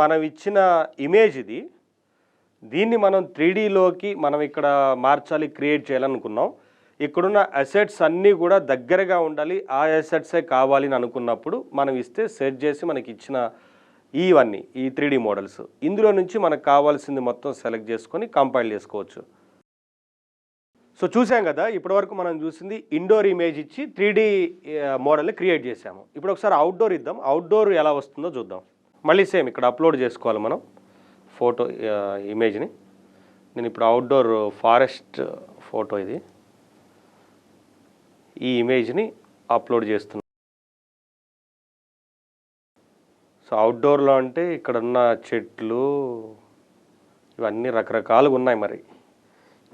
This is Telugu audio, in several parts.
మనం ఇచ్చిన ఇమేజ్ ఇది. దీన్ని మనం 3Dలోకి మనం ఇక్కడ మార్చాలి, క్రియేట్ చేయాలనుకున్నాం. ఇక్కడున్న అసెట్స్ అన్నీ కూడా దగ్గరగా ఉండాలి, ఆ అసెట్సే కావాలి అని అనుకున్నప్పుడు మనం ఇస్తే సెర్చ్ చేసి మనకి ఇచ్చిన ఇవన్నీ ఈ 3D మోడల్స్ ఇందులో నుంచి మనకు కావాల్సింది మొత్తం సెలెక్ట్ చేసుకొని కంపైల్ చేసుకోవచ్చు. సో చూసాం కదా, ఇప్పటివరకు మనం చూసింది ఇండోర్ ఇమేజ్ ఇచ్చి 3D మోడల్ని క్రియేట్ చేసాము. ఇప్పుడు ఒకసారి అవుట్డోర్ ఇద్దాం, అవుట్డోర్ ఎలా వస్తుందో చూద్దాం. మళ్ళీ సేమ్ ఇక్కడ అప్లోడ్ చేసుకోవాలి మనం ఫోటో ఇమేజ్ని. నేను ఇప్పుడు అవుట్డోర్ ఫారెస్ట్ ఫోటో ఇది, ఈ ఇమేజ్ని అప్లోడ్ చేస్తున్నాను. సో అవుట్డోర్లో అంటే ఇక్కడ ఉన్న చెట్లు ఇవన్నీ రకరకాలుగా ఉన్నాయి. మరి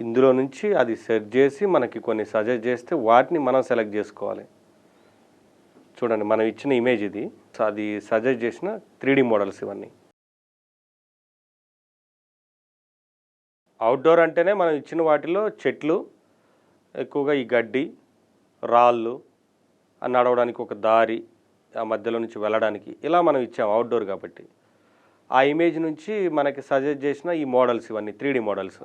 ఇందులో నుంచి అది సెర్చ్ చేసి మనకి కొన్ని సజెస్ట్ చేస్తే వాటిని మనం సెలెక్ట్ చేసుకోవాలి. చూడండి, మనం ఇచ్చిన ఇమేజ్ ఇది, అది సజెస్ట్ చేసిన 3D మోడల్స్ ఇవన్నీ. అవుట్డోర్ అంటేనే మనం ఇచ్చిన వాటిలో చెట్లు ఎక్కువగా, ఈ గడ్డి, రాళ్ళు, నడవడానికి ఒక దారి, ఆ మధ్యలో నుంచి వెళ్ళడానికి, ఇలా మనం ఇచ్చాము అవుట్డోర్ కాబట్టి. ఆ ఇమేజ్ నుంచి మనకి సజెస్ట్ చేసిన ఈ మోడల్స్ ఇవన్నీ 3D మోడల్స్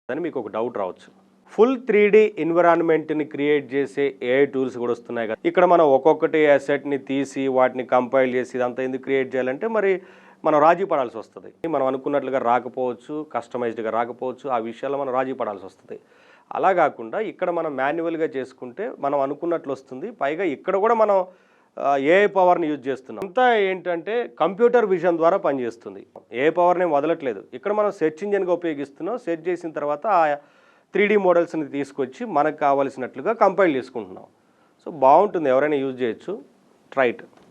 అని మీకు ఒక డౌట్ రావచ్చు. ఫుల్ 3D ఎన్విరాన్మెంట్ని క్రియేట్ చేసే AI టూల్స్ కూడా వస్తున్నాయి కదా. ఇక్కడ మనం ఒక్కొక్కటి అసెట్ని తీసి వాటిని కంపైల్ చేసి ఇదంతా ఎందుకు క్రియేట్ చేయాలంటే మరి మనం రాజీ పడాల్సి వస్తుంది. మనం అనుకున్నట్లుగా రాకపోవచ్చు, కస్టమైజ్డ్గా రాకపోవచ్చు, ఆ విషయాల్లో మనం రాజీ పడాల్సి వస్తుంది. అలా కాకుండా ఇక్కడ మనం మాన్యువల్గా చేసుకుంటే మనం అనుకున్నట్లు వస్తుంది. పైగా ఇక్కడ కూడా మనం AI పవర్ని యూజ్ చేస్తున్నాం. అంతా ఏంటంటే కంప్యూటర్ విజన్ ద్వారా పనిచేస్తుంది. AI పవర్ని వదలట్లేదు. ఇక్కడ మనం సెర్చ్ ఇంజిన్గా ఉపయోగిస్తున్నాం. సెర్చ్ చేసిన తర్వాత ఆ 3D మోడల్స్ని తీసుకొచ్చి మనకు కావాల్సినట్లుగా కంపైల్ చేసుకుంటున్నాం. సో బాగుంటుంది, ఎవరైనా యూజ్ చేయొచ్చు. Try it.